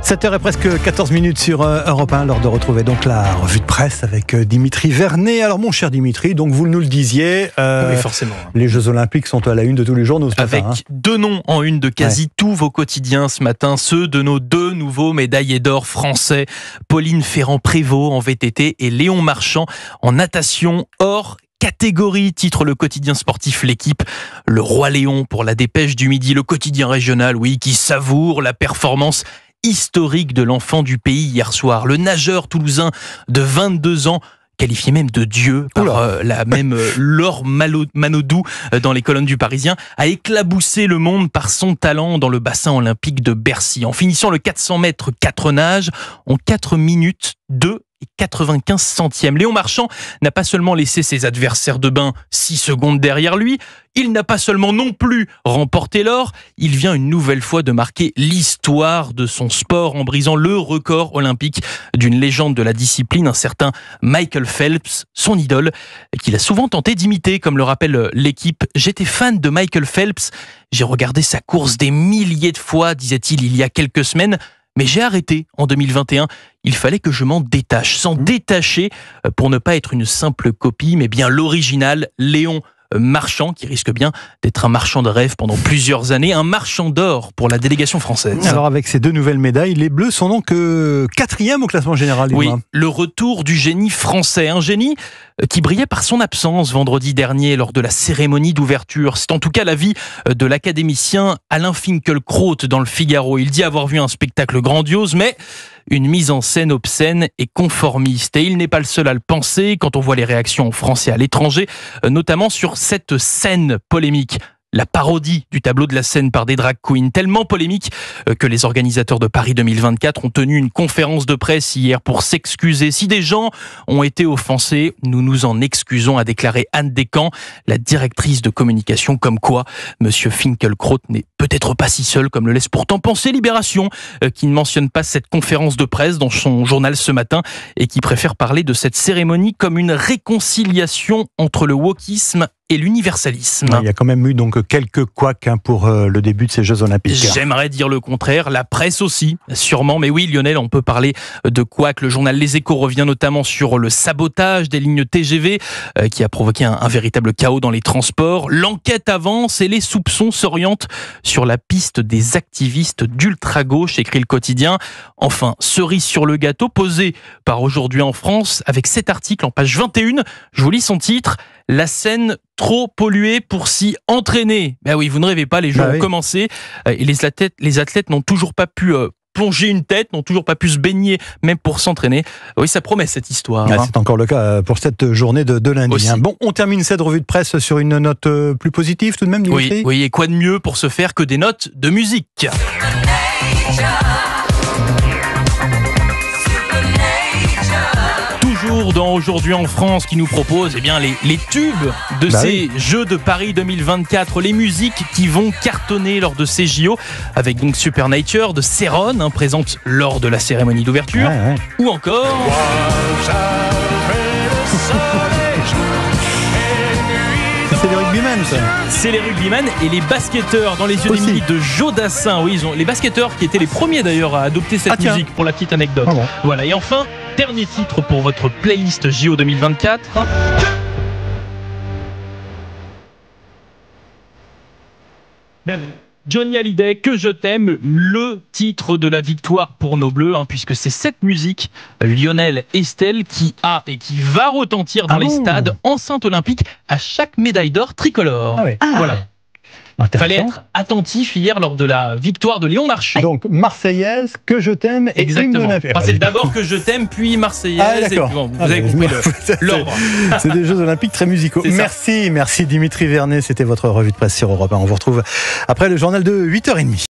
7h et presque 14 minutes sur Europe 1, l'heure de retrouver donc la revue de presse avec Dimitri Vernet. Alors mon cher Dimitri, donc vous nous le disiez, oui, forcément. Les Jeux Olympiques sont à la une de tous les journaux ce matin. Avec deux noms en une de quasi tous vos quotidiens ce matin, ceux de nos deux nouveaux médaillés d'or français, Pauline Ferrand-Prévot en VTT et Léon Marchand en natation hors catégorie, titre le quotidien sportif L'Équipe. Le Roi Léon pour la Dépêche du Midi, le quotidien régional, oui, qui savoure la performance historique de l'enfant du pays hier soir. Le nageur toulousain de 22 ans, qualifié même de Dieu par la même Laure Manodou dans les colonnes du Parisien, a éclaboussé le monde par son talent dans le bassin olympique de Bercy. En finissant le 400 mètres 4 nages en 4 minutes 2 et 95 centièmes. Léon Marchand n'a pas seulement laissé ses adversaires de bain 6 secondes derrière lui, il n'a pas seulement non plus remporté l'or, il vient une nouvelle fois de marquer l'histoire de son sport en brisant le record olympique d'une légende de la discipline, un certain Michael Phelps, son idole, qu'il a souvent tenté d'imiter, comme le rappelle L'Équipe. J'étais fan de Michael Phelps, j'ai regardé sa course des milliers de fois, disait-il il y a quelques semaines, mais j'ai arrêté en 2021. Il fallait que je m'en détache. S'en détacher pour ne pas être une simple copie, mais bien l'original Léon Marchand, qui risque bien d'être un marchand de rêve pendant plusieurs années, un marchand d'or pour la délégation française. Alors avec ces deux nouvelles médailles, les Bleus sont donc 4e au classement général. Oui, le retour du génie français, un génie qui brillait par son absence vendredi dernier lors de la cérémonie d'ouverture. C'est en tout cas l'avis de l'académicien Alain Finkielkraut dans le Figaro. Il dit avoir vu un spectacle grandiose, mais une mise en scène obscène et conformiste. Et il n'est pas le seul à le penser quand on voit les réactions en France et à l'étranger, notamment sur cette scène polémique. La parodie du tableau de la scène par des drag queens, tellement polémique que les organisateurs de Paris 2024 ont tenu une conférence de presse hier pour s'excuser. Si des gens ont été offensés, nous nous en excusons, a déclaré Anne Descamps, la directrice de communication, comme quoi Monsieur Finkielkraut n'est peut-être pas si seul comme le laisse pourtant penser Libération, qui ne mentionne pas cette conférence de presse dans son journal ce matin et qui préfère parler de cette cérémonie comme une réconciliation entre le wokisme et l'universalisme. Il y a quand même eu donc quelques couacs pour le début de ces Jeux Olympiques. J'aimerais dire le contraire, la presse aussi, sûrement. Mais oui, Lionel, on peut parler de couacs. Le journal Les Échos revient notamment sur le sabotage des lignes TGV qui a provoqué un véritable chaos dans les transports. L'enquête avance et les soupçons s'orientent sur la piste des activistes d'ultra-gauche, écrit le quotidien. Enfin, cerise sur le gâteau posé par Aujourd'hui en France avec cet article en page 21. Je vous lis son titre. La Seine trop polluée pour s'y entraîner. Ben oui, vous ne rêvez pas, les Jeux ont commencé et les athlètes n'ont toujours pas pu plonger une tête, n'ont toujours pas pu se baigner, même pour s'entraîner. Oui, ça promet cette histoire. C'est encore le cas pour cette journée de lundi. Bon, on termine cette revue de presse sur une note plus positive tout de même, Dimitri ? Oui, et quoi de mieux pour se faire que des notes de musique ? Dans Aujourd'hui en France qui nous propose les tubes de ces Jeux de Paris 2024, les musiques qui vont cartonner lors de ces JO, avec donc Supernature de Céron, présente lors de la cérémonie d'ouverture, ou encore c'est les rugbymen, ça. C'est les rugbymen et les basketteurs dans les yeux des midi de Joe Dassin. Oui, les basketteurs qui étaient les premiers d'ailleurs à adopter cette musique, pour la petite anecdote. Voilà, et enfin, dernier titre pour votre playlist JO 2024. Johnny Hallyday, Que je t'aime, le titre de la victoire pour nos Bleus, puisque c'est cette musique, Lionel Estelle, qui a et qui va retentir dans les stades, enceintes olympiques, à chaque médaille d'or tricolore. Voilà. Il fallait être attentif hier lors de la victoire de Léon Marchand. Donc Marseillaise, Que je t'aime et Hymne de la Paix. C'est d'abord Que je t'aime, puis Marseillaise. Et puis vous avez compris l'ordre. C'est des Jeux Olympiques très musicaux. Merci Dimitri Vernet. C'était votre revue de presse sur Europe 1. On vous retrouve après le journal de 8h30.